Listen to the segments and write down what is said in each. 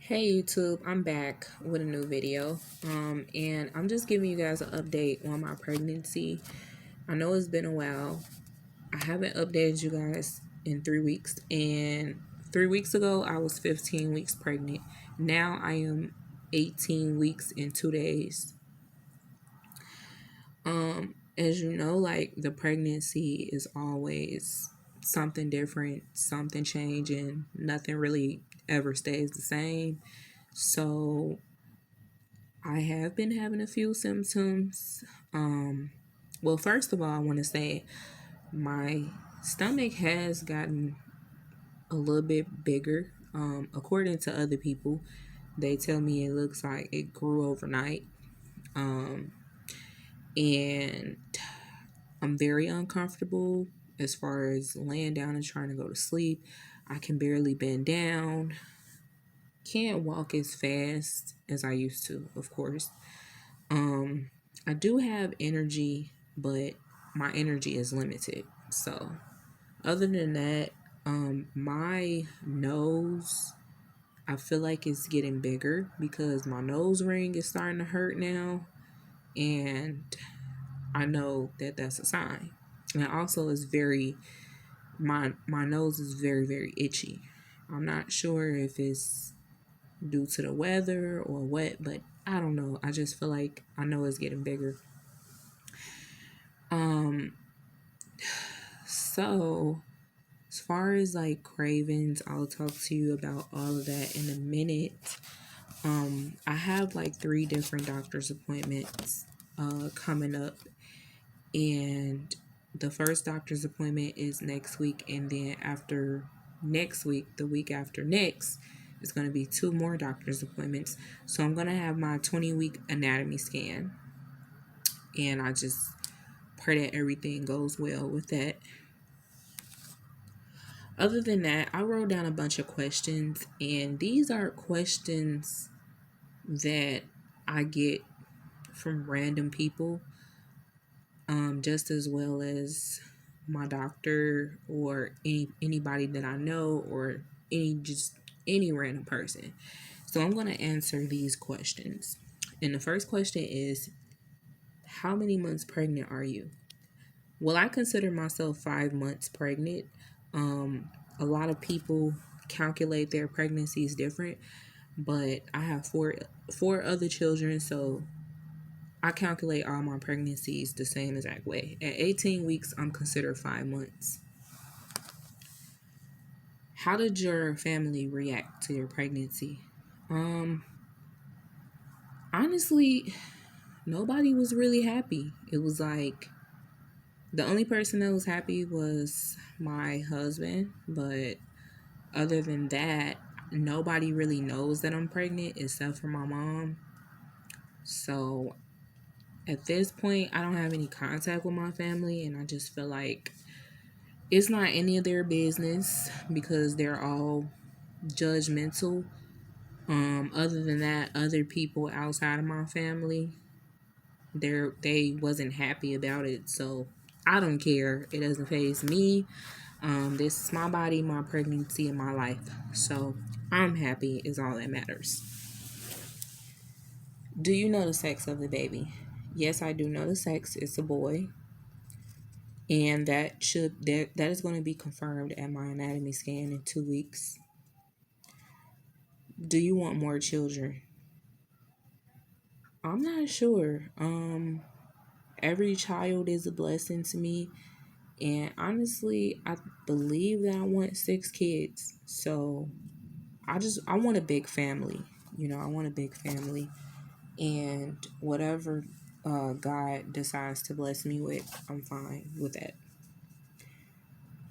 Hey YouTube, I'm back with a new video. And I'm just giving you guys an update on my pregnancy. I know it's been a while. I haven't updated you guys in 3 weeks. And 3 weeks ago, I was 15 weeks pregnant. Now I am 18 weeks and 2 days. As you know, like the pregnancy is always something different, something changing. Nothing really ever stays the same. So I have been having a few symptoms. Well, first of all, I want to say my stomach has gotten a little bit bigger. According to other people, they tell me it looks like it grew overnight. Um, and I'm very uncomfortable as far as laying down and trying to go to sleep. I can barely bend down. Can't walk as fast as I used to, of course. Um, I do have energy, but my energy is limited. So, other than that, my nose, I feel like it's getting bigger because my nose ring is starting to hurt now, and I know that that's a sign. And also, it's very my nose is very itchy. I'm not sure if it's due to the weather or what, but I don't know. I just feel like I know it's getting bigger. Um, so as far as like cravings, I'll talk to you about all of that in a minute. I have like 3 different doctor's appointments coming up, and the first doctor's appointment is next week, and then after next week, the week after next, it's going to be 2 more doctor's appointments. So I'm going to have my 20-week anatomy scan, and I just pray that everything goes well with that. Other than that, I wrote down a bunch of questions, and these are questions that I get from random people, just as well as my doctor or anybody that I know or any random person. So I'm going to answer these questions. And the first question is, how many months pregnant are you? Well, I consider myself 5 months pregnant. A lot of people calculate their pregnancies different, but I have four other children, so I calculate all my pregnancies the same exact way. At 18 weeks, I'm considered 5 months. How did your family react to your pregnancy? Um, Honestly, nobody was really happy. It was like the only person that was happy was my husband, but other than that, nobody really knows that I'm pregnant except for my mom. So at this point, I don't have any contact with my family, and I just feel like it's not any of their business because they're all judgmental. Other than that, other people outside of my family, they wasn't happy about it, so I don't care. It doesn't faze me. This is my body, my pregnancy, and my life. So I'm happy is all that matters. Do you know the sex of the baby? Yes, I do know the sex. It's a boy. And that is going to be confirmed at my anatomy scan in 2 weeks. Do you want more children? I'm not sure. Every child is a blessing to me. And honestly, I believe that I want 6 kids. So I want a big family. I want a big family. And whatever God decides to bless me with, I'm fine with that.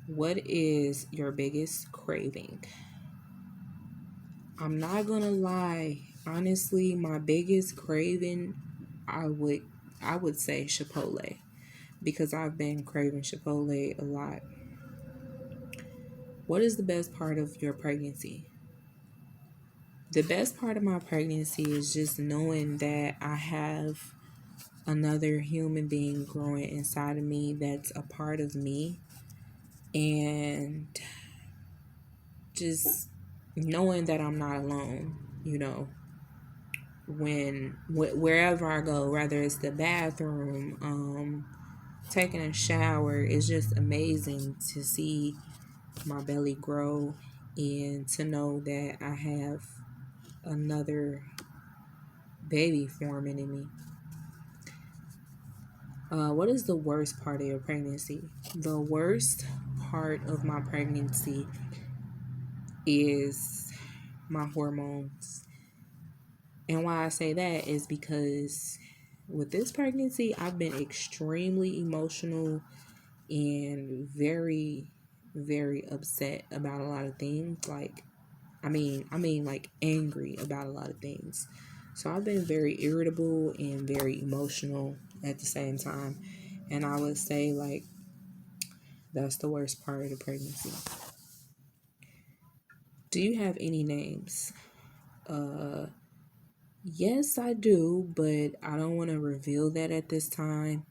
What is your biggest craving? I'm not gonna lie. Honestly, my biggest craving, I would say Chipotle, because I've been craving Chipotle a lot. What is the best part of your pregnancy? The best part of my pregnancy is just knowing that I have another human being growing inside of me that's a part of me, and just knowing that I'm not alone. you know, wherever I go, whether it's the bathroom, taking a shower, it's just amazing to see my belly grow and to know that I have another baby forming in me. What is the worst part of your pregnancy? The worst part of my pregnancy is my hormones. And why I say that is because with this pregnancy, I've been extremely emotional and very, very upset about a lot of things. I mean, like angry about a lot of things. So I've been very irritable and very emotional at the same time. And I would say, like, that's the worst part of the pregnancy. Do you have any names? Uh, yes, I do, but I don't want to reveal that at this time.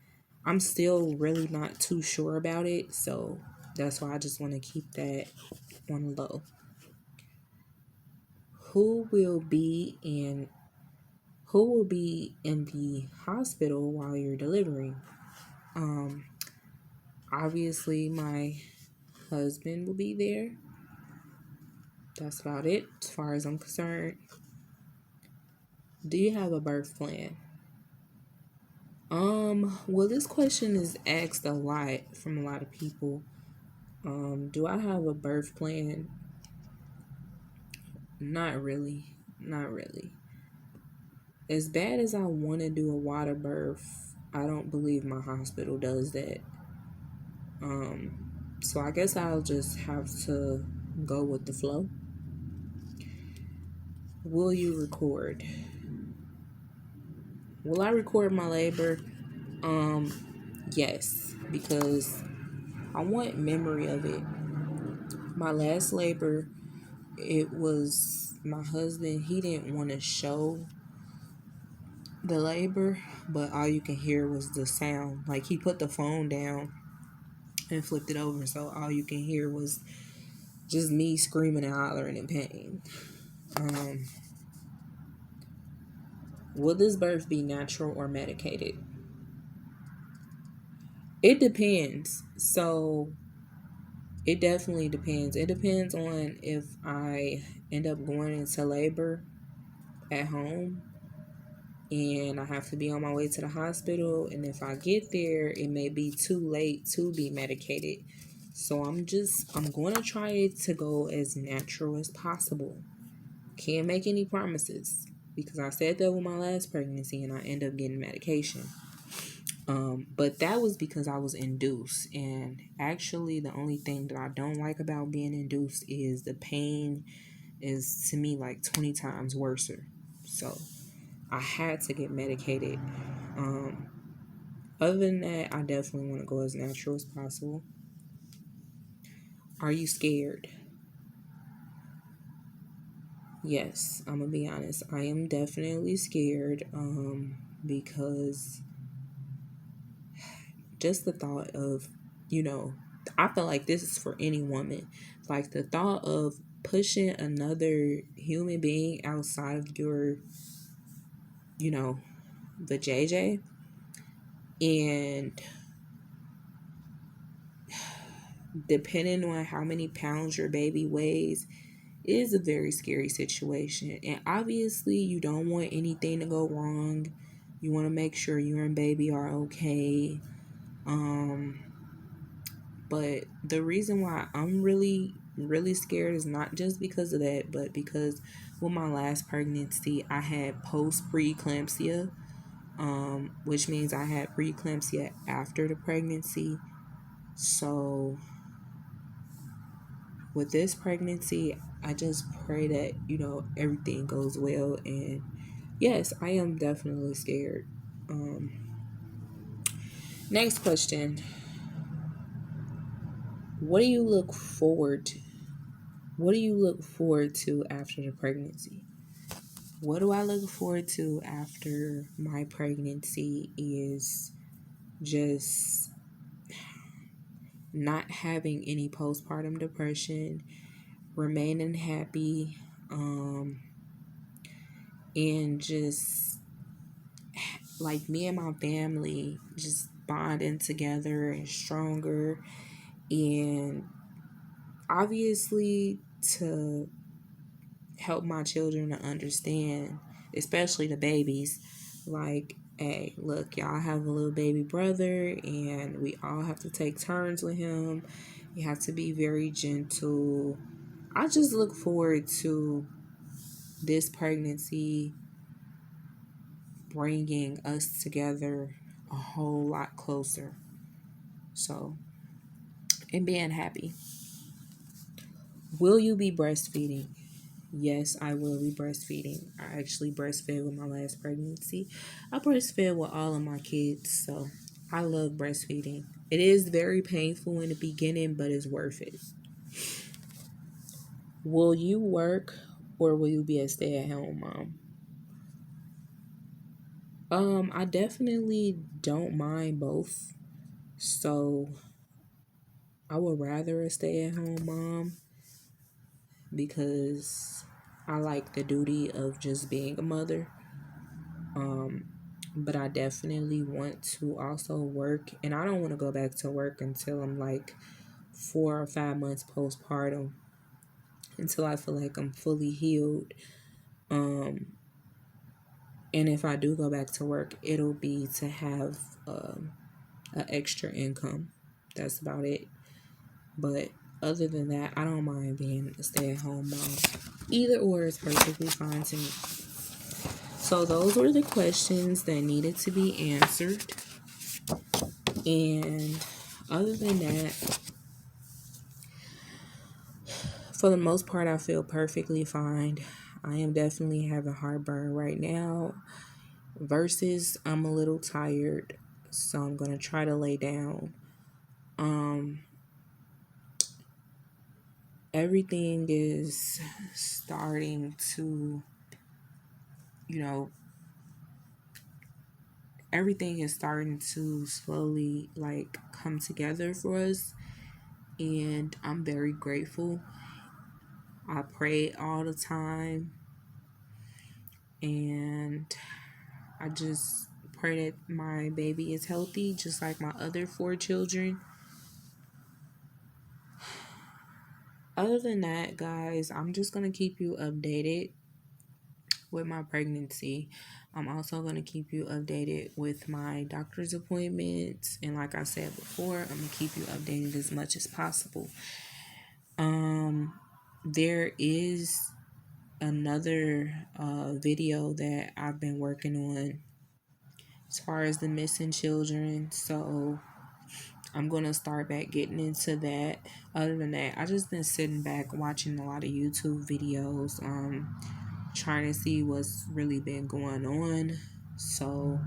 I'm still really not too sure about it, so that's why I just want to keep that on low. Who will be in who will be in the hospital while you're delivering? Um, Obviously my husband will be there. That's about it as far as I'm concerned. Do you have a birth plan? Well, this question is asked a lot from a lot of people. Do I have a birth plan? Not really. Not really. As bad as I want to do a water birth, I don't believe my hospital does that. So I guess I'll just have to go with the flow. Will you record? Will I record my labor? Um, yes, because I want memory of it. My last labor, it was my husband, he didn't want to show the labor, but all you can hear was the sound. Like he put the phone down and flipped it over, so all you can hear was just me screaming and hollering in pain. Um, will this birth be natural or medicated? It depends. So it definitely depends. It depends on if I end up going into labor at home and I have to be on my way to the hospital. And if I get there, it may be too late to be medicated. So I'm going to try it to go as natural as possible. Can't make any promises because I said that with my last pregnancy and I end up getting medication. But that was because I was induced. And actually, the only thing that I don't like about being induced is the pain is to me like 20 times worse. So I had to get medicated. Um, Other than that, I definitely want to go as natural as possible. Are you scared? Yes, I'm gonna be honest. I am definitely scared. Because just the thought of, you know, I feel like this is for any woman. Like the thought of pushing another human being outside of your, you know, the JJ, and depending on how many pounds your baby weighs, it is a very scary situation. And obviously, you don't want anything to go wrong. You want to make sure you and baby are okay. Um, But the reason why I'm really, really scared is not just because of that, but because with my last pregnancy, I had post preeclampsia, which means I had preeclampsia after the pregnancy. So with this pregnancy, I just pray that, everything goes well. And yes, I am definitely scared. Um, Next question. What do you look forward to? What do you look forward to after the pregnancy? What do I look forward to after my pregnancy is just not having any postpartum depression, remaining happy, and just like me and my family just bonding together and stronger, and obviously to help my children to understand, especially the babies, like, hey, look, y'all have a little baby brother, and we all have to take turns with him. You have to be very gentle. I just look forward to this pregnancy bringing us together a whole lot closer. So, and being happy. Will you be breastfeeding? Yes, I will be breastfeeding. I actually breastfed with my last pregnancy. I breastfed with all of my kids, so I love breastfeeding. It is very painful in the beginning, but it's worth it. Will you work or will you be a stay-at-home mom? I definitely don't mind both. So I would rather a stay-at-home mom because I like the duty of just being a mother. Um, but I definitely want to also work, and I don't want to go back to work until I'm like 4 or 5 months postpartum, until I feel like I'm fully healed. Um, and if I do go back to work, it'll be to have an extra income. That's about it. But other than that, I don't mind being a stay-at-home mom. Either or is perfectly fine to me. So those were the questions that needed to be answered. And other than that, for the most part, I feel perfectly fine. I am definitely having heartburn right now. Versus, I'm a little tired, so I'm gonna try to lay down. Um, Everything is starting to, you know, everything is starting to slowly like come together for us, and I'm very grateful. I pray all the time, and I just pray that my baby is healthy, just like my other 4 children. Other than that, guys, I'm just going to keep you updated with my pregnancy. I'm also going to keep you updated with my doctor's appointments. And like I said before, I'm going to keep you updated as much as possible. There is another video that I've been working on as far as the missing children. So I'm going to start back getting into that. Other than that, I just been sitting back watching a lot of YouTube videos, trying to see what's really been going on. So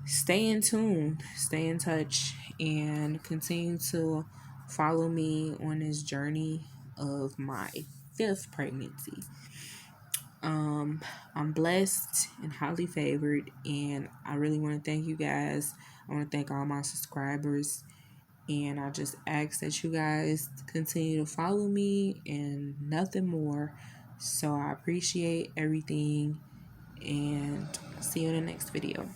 stay in tune, stay in touch, and continue to follow me on this journey of my 5th pregnancy. I'm blessed and highly favored, and I really want to thank you guys. I want to thank all my subscribers, and I just ask that you guys continue to follow me and nothing more. So I appreciate everything, and see you in the next video.